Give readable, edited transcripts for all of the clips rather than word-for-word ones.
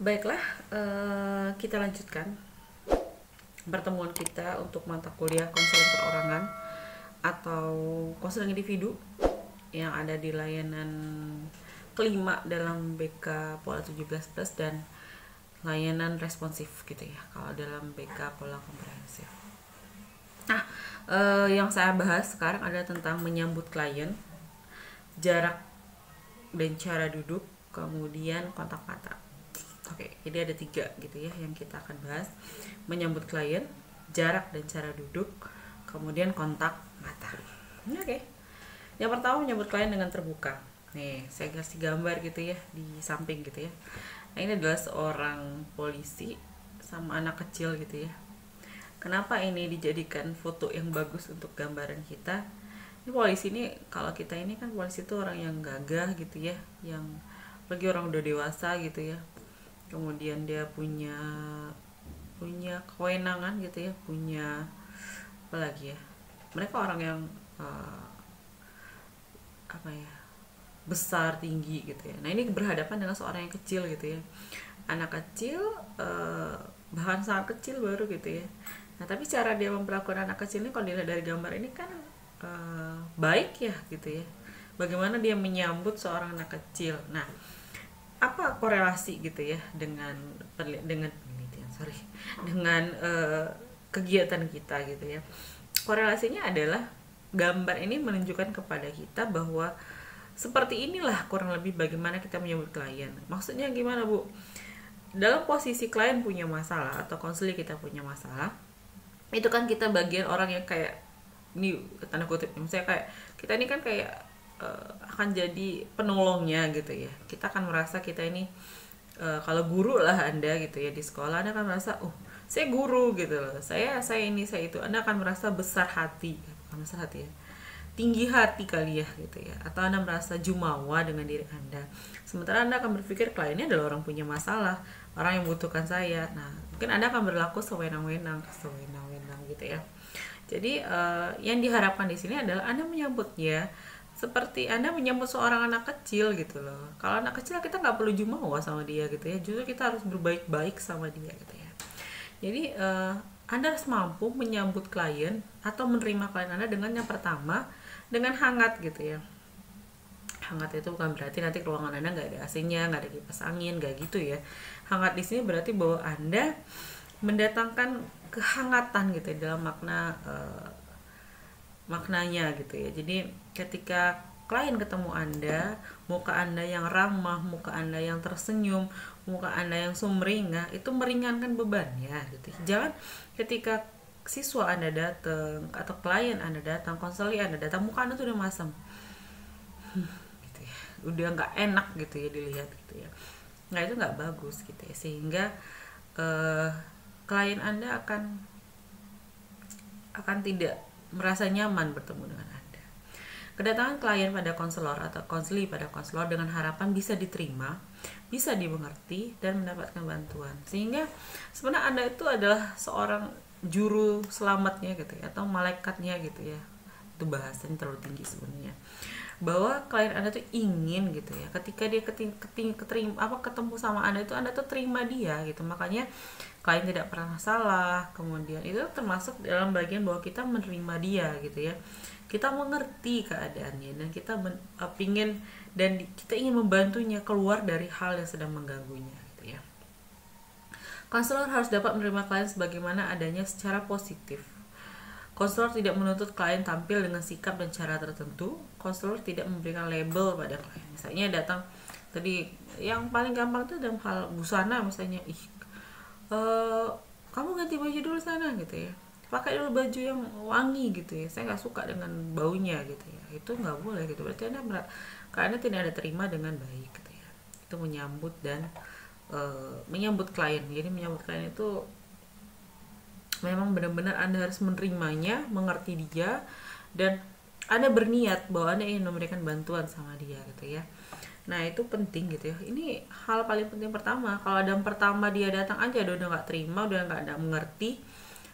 Baiklah, kita lanjutkan pertemuan kita untuk mata kuliah konseling perorangan atau konseling individu yang ada di layanan kelima dalam BK Pola 17 Plus dan layanan responsif gitu ya, kalau dalam BK Pola komprehensif. Nah, yang saya bahas sekarang adalah tentang menyambut klien, jarak dan cara duduk, kemudian kontak mata. Oke, jadi ada 3 gitu ya yang kita akan bahas: menyambut klien, jarak dan cara duduk, kemudian kontak mata. Oke. Yang pertama, menyambut klien dengan terbuka. Nih, saya kasih gambar gitu ya di samping gitu ya. Nah, ini adalah seorang polisi sama anak kecil gitu ya. Kenapa ini dijadikan foto yang bagus untuk gambaran kita? Ini polisi ini, kalau kita ini kan polisi itu orang yang gagah gitu ya, yang lagi orang udah dewasa gitu ya. Kemudian dia punya kewenangan gitu ya, punya apa lagi ya, mereka orang yang apa ya, besar, tinggi gitu ya. Nah, ini berhadapan dengan seorang yang kecil gitu ya, anak kecil, bahkan sangat kecil baru gitu ya. Nah, tapi cara dia memperlakukan anak kecil ini kalau dilihat dari gambar ini kan baik ya gitu ya. Bagaimana dia menyambut seorang anak kecil. Nah, apa korelasi gitu ya dengan penelitian, dengan kegiatan kita gitu ya. Korelasinya adalah gambar ini menunjukkan kepada kita bahwa seperti inilah kurang lebih bagaimana kita menyambut klien. Maksudnya gimana, Bu? Dalam posisi klien punya masalah atau konseling kita punya masalah, itu kan kita bagian orang yang kayak ini tanda kutip, misalnya kayak kita ini kan kayak akan jadi penolongnya gitu ya. Kita akan merasa kita ini kalau guru lah Anda gitu ya di sekolah, Anda akan merasa saya guru gitu loh, saya ini, saya itu. Anda akan merasa besar hati, bukan besar hati ya, tinggi hati kali ya gitu ya, atau Anda merasa jumawa dengan diri Anda. Sementara Anda akan berpikir kliennya adalah orang punya masalah, orang yang membutuhkan saya. Nah, mungkin Anda akan berlaku sewenang-wenang gitu ya. Jadi yang diharapkan di sini adalah Anda menyambutnya seperti Anda menyambut seorang anak kecil gitu loh. Kalau anak kecil kita nggak perlu jumawa sama dia gitu ya, justru kita harus berbaik-baik sama dia gitu ya. Jadi Anda harus mampu menyambut klien atau menerima klien Anda dengan yang pertama, dengan hangat gitu ya. Hangat itu bukan berarti nanti ruangan Anda nggak ada AC-nya, nggak ada kipas angin, nggak gitu ya. Hangat di sini berarti bahwa Anda mendatangkan kehangatan gitu ya, dalam maknanya gitu ya. Jadi ketika klien ketemu Anda, muka Anda yang ramah, muka Anda yang tersenyum, muka Anda yang sumringah, itu meringankan bebannya gitu. Jangan ketika siswa Anda datang atau klien Anda datang, konseling Anda datang, muka Anda tuh udah masam gitu ya, udah nggak enak gitu ya dilihat gitu ya. Nah, itu nggak bagus gitu ya, sehingga klien Anda akan tidak merasa nyaman bertemu dengan Anda. Kedatangan klien pada konselor atau konseli pada konselor dengan harapan bisa diterima, bisa dimengerti, dan mendapatkan bantuan. Sehingga sebenarnya Anda itu adalah seorang juru selamatnya gitu ya, atau malaikatnya gitu ya. Itu bahasanya terlalu tinggi sebenarnya. Bahwa klien Anda tuh ingin gitu ya, ketika dia ketemu sama Anda itu Anda tuh terima dia gitu. Makanya klien tidak pernah salah, kemudian itu termasuk dalam bagian bahwa kita menerima dia gitu ya, kita mengerti keadaannya, dan kita pingin dan kita ingin membantunya keluar dari hal yang sedang mengganggunya gitu ya. Konselor harus dapat menerima klien sebagaimana adanya secara positif. Konselor tidak menuntut klien tampil dengan sikap dan cara tertentu. Konselor tidak memberikan label pada klien. Misalnya datang tadi, yang paling gampang tuh dalam hal busana misalnya, kamu ganti baju dulu sana gitu ya, pakai dulu baju yang wangi gitu ya, saya nggak suka dengan baunya gitu ya. Itu nggak boleh gitu, berarti karena tidak ada terima dengan baik gitu ya. Itu menyambut dan menyambut klien. Jadi menyambut klien itu memang benar-benar Anda harus menerimanya, mengerti dia, dan Anda berniat bahwa Anda ingin memberikan bantuan sama dia gitu ya. Nah, itu penting gitu ya. Ini hal paling penting pertama. Kalau ada pertama dia datang aja udah nggak terima, udah nggak ada mengerti,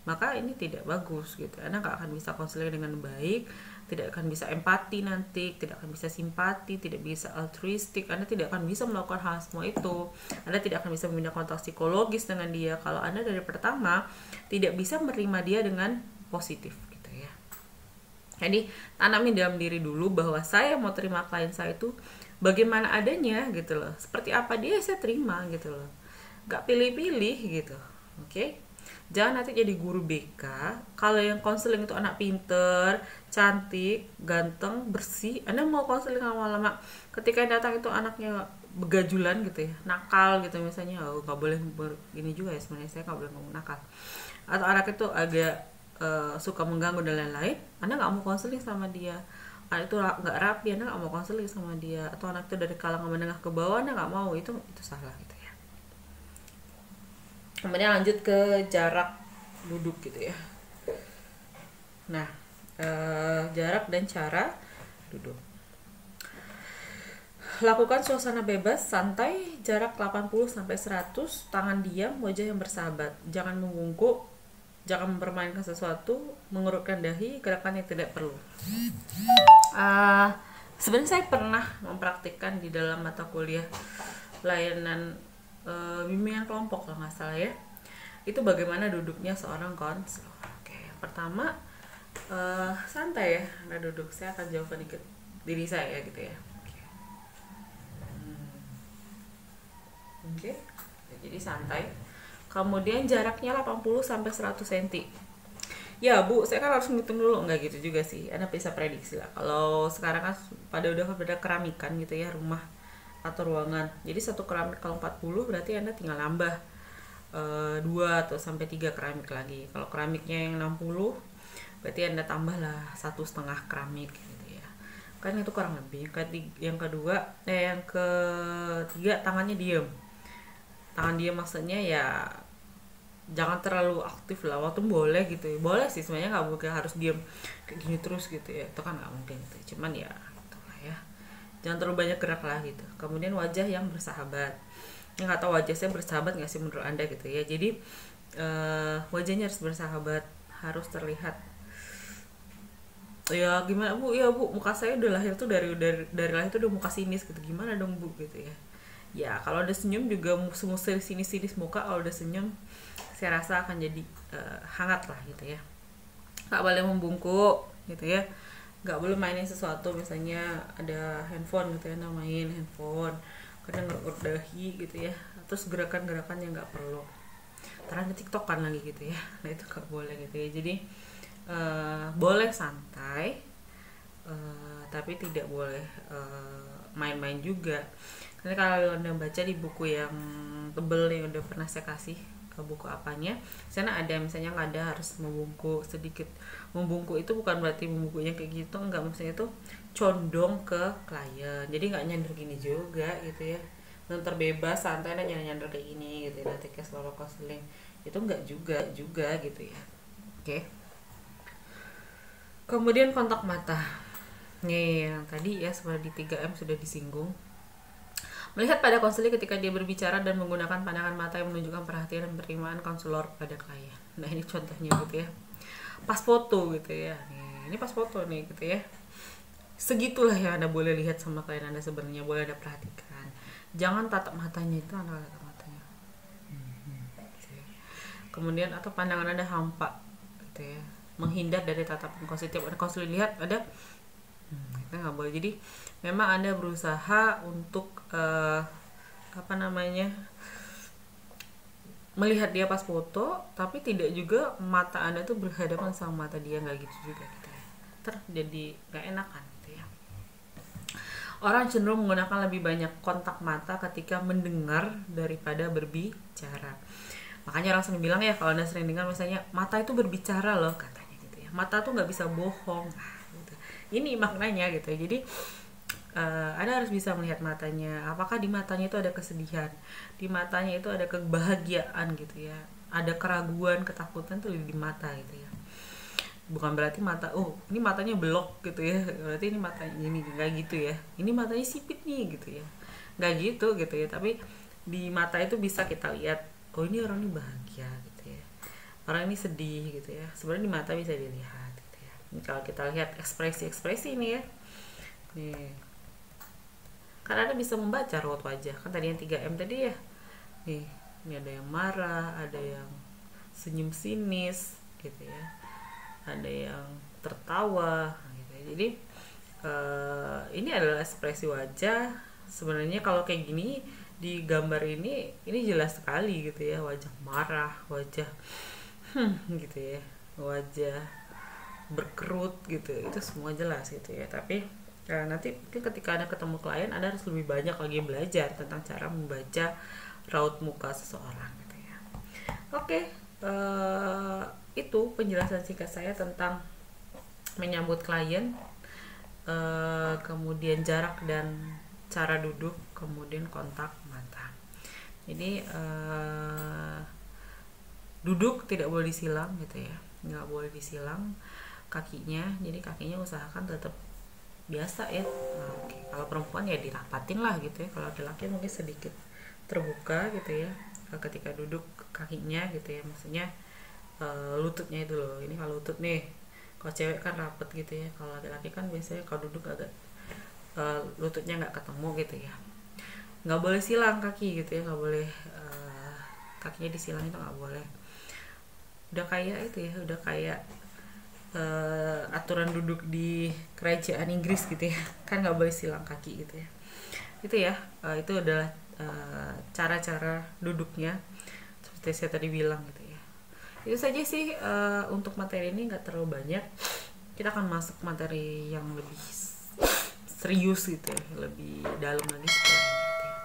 maka ini tidak bagus gitu. Anda nggak akan bisa konseling dengan baik, tidak akan bisa empati nanti, tidak akan bisa simpati, tidak bisa altruistik. Anda tidak akan bisa melakukan hal semua itu. Anda tidak akan bisa membina kontak psikologis dengan dia kalau Anda dari pertama tidak bisa menerima dia dengan positif gitu ya. Jadi tanamin dalam diri dulu bahwa saya mau terima klien saya itu bagaimana adanya gitu loh, seperti apa dia saya terima gitu loh, gak pilih-pilih gitu. Oke, jangan nanti jadi guru BK kalau yang konseling itu anak pinter, cantik, ganteng, bersih, Anda mau konseling lama-lama ketika yang datang itu anaknya begajulan gitu ya, nakal gitu misalnya, oh gak boleh ini juga ya, sebenarnya saya gak boleh ngomong nakal, atau anak itu agak suka mengganggu dan lain-lain, Anda nggak mau konseling sama dia. Anak itu nggak rapi, Anda nggak mau konseling sama dia. Atau anak itu dari kalangan menengah ke bawah, Anda nggak mau, itu salah gitu ya. Kemudian lanjut ke jarak duduk gitu ya. Nah, jarak dan cara duduk. Lakukan suasana bebas, santai, jarak 80-100, tangan diam, wajah yang bersahabat. Jangan membungkuk, jangan mempermainkan sesuatu, mengerutkan dahi, gerakan yang tidak perlu. Sebenarnya saya pernah mempraktikkan di dalam mata kuliah layanan bimbingan kelompok kalau nggak salah ya. Itu bagaimana duduknya seorang konselor. Oke, yang pertama santai ya, Anda duduk. Saya akan jawab sedikit diri saya gitu ya. Oke, jadi santai. Kemudian jaraknya 80-100 cm. Ya Bu, saya kan harus ngitung dulu, nggak gitu juga sih. Anda bisa prediksi lah. Kalau sekarang kan pada keramikan gitu ya, rumah atau ruangan. Jadi satu keramik kalau 40 berarti Anda tinggal nambah 2 atau sampai 3 keramik lagi. Kalau keramiknya yang 60 berarti Anda tambahlah 1,5 keramik gitu ya. Kan itu kurang lebih. Yang ketiga tangannya diem. Tangan dia maksudnya ya jangan terlalu aktif lah, waktu boleh gitu ya, boleh sih sebenarnya, nggak mungkin harus diem kayak gini terus gitu ya, itu kan nggak mungkin gitu, cuman ya itulah ya, jangan terlalu banyak gerak lah gitu. Kemudian wajah yang bersahabat, yang nggak tahu wajah saya bersahabat nggak sih menurut Anda gitu ya. Jadi wajahnya harus bersahabat, harus terlihat ya gimana Bu, ya Bu, muka saya udah lahir tuh dari lahir tuh udah muka sinis gitu, gimana dong Bu gitu ya. Ya kalau udah senyum juga semua sinis muka, kalau udah senyum saya rasa akan jadi hangat lah gitu ya. Nggak boleh membungkuk gitu ya, nggak boleh mainin sesuatu, misalnya ada handphone gitu ya, main handphone, kadang ngerut dahi gitu ya, terus gerakan-gerakan yang nggak perlu, karena ada tiktokan lagi gitu ya, nah itu nggak boleh gitu ya. Jadi boleh santai, tapi tidak boleh main-main juga. Karena kalau Anda baca di buku yang tebel yang udah pernah saya kasih ke buku apanya, sana ada misalnya nggak ada harus membungkuk sedikit. Membungkuk itu bukan berarti membungkuknya kayak gitu, enggak, maksudnya itu condong ke klien, jadi nggak nyender gini juga gitu ya, ntar bebas santai dan nyender kayak gini gitu ya, nanti kayak selalu counseling itu enggak juga gitu ya. Oke. Kemudian kontak mata nih, yang tadi ya sebenarnya di 3M sudah disinggung. Melihat pada konseling ketika dia berbicara dan menggunakan pandangan mata yang menunjukkan perhatian dan penerimaan konselor pada klien. Nah ini contohnya gitu ya. Pas foto gitu ya. Ini pas foto nih gitu ya. Segitulah yang Anda boleh lihat sama klien Anda sebenarnya, boleh Anda perhatikan. Jangan tatap matanya, itu Anda tatap matanya. Kemudian atau pandangan Anda hampa gitu ya. Menghindar dari tatapan konseling. Tiap konseling lihat ada kita nggak boleh. Jadi memang Anda berusaha untuk melihat dia pas foto, tapi tidak juga mata Anda tuh berhadapan sama mata dia, nggak gitu juga gitu ya. Terjadi nggak enakan gitu ya. Orang cenderung menggunakan lebih banyak kontak mata ketika mendengar daripada berbicara. Makanya orang sering bilang ya, kalau Anda sering dengar misalnya mata itu berbicara loh katanya gitu ya. Mata tuh nggak bisa bohong. Gitu. Ini maknanya gitu ya. Jadi Anda harus bisa melihat matanya, apakah di matanya itu ada kesedihan, di matanya itu ada kebahagiaan gitu ya, ada keraguan, ketakutan tuh di mata gitu ya. Bukan berarti mata, oh ini matanya belok gitu ya, berarti ini matanya ini, nggak gitu ya, ini matanya sipit nih gitu ya, nggak gitu ya. Tapi di mata itu bisa kita lihat, oh ini orang ini bahagia gitu ya, orang ini sedih gitu ya, sebenarnya di mata bisa dilihat gitu ya. Kalau kita lihat ekspresi-ekspresi ini ya, nih kan Anda bisa membaca raut wajah, kan tadi yang 3M tadi ya, nih ini ada yang marah, ada yang senyum sinis gitu ya, ada yang tertawa gitu ya. Jadi ini adalah ekspresi wajah. Sebenarnya kalau kayak gini di gambar ini jelas sekali gitu ya, wajah marah, wajah gitu ya, wajah berkerut gitu, itu semua jelas gitu ya. Tapi nanti mungkin ketika Anda ketemu klien, Anda harus lebih banyak lagi belajar tentang cara membaca raut muka seseorang gitu ya. Oke, itu penjelasan singkat saya tentang menyambut klien, kemudian jarak dan cara duduk, kemudian kontak mata. Jadi duduk tidak boleh disilang gitu ya, nggak boleh disilang kakinya, jadi kakinya usahakan tetap biasa ya. Oke. Kalau perempuan ya dirapatin lah gitu ya, kalau laki-laki mungkin sedikit terbuka gitu ya ketika duduk kakinya gitu ya, maksudnya lututnya itu loh. Ini kalau lutut nih, kalau cewek kan rapet gitu ya, kalau laki-laki kan biasanya kalau duduk agak lututnya nggak ketemu gitu ya. Nggak boleh silang kaki gitu ya, nggak boleh kakinya disilang, itu nggak boleh. Udah kayak itu ya, udah kayak aturan duduk di kerajaan Inggris gitu ya, kan nggak boleh silang kaki gitu ya. Itu ya, itu adalah cara-cara duduknya seperti saya tadi bilang gitu ya. Itu saja sih untuk materi ini, nggak terlalu banyak. Kita akan masuk materi yang lebih serius gitu ya, lebih dalam lagi setelahnya gitu ya.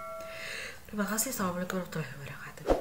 Terima kasih. Assalamualaikum warahmatullahi wabarakatuh.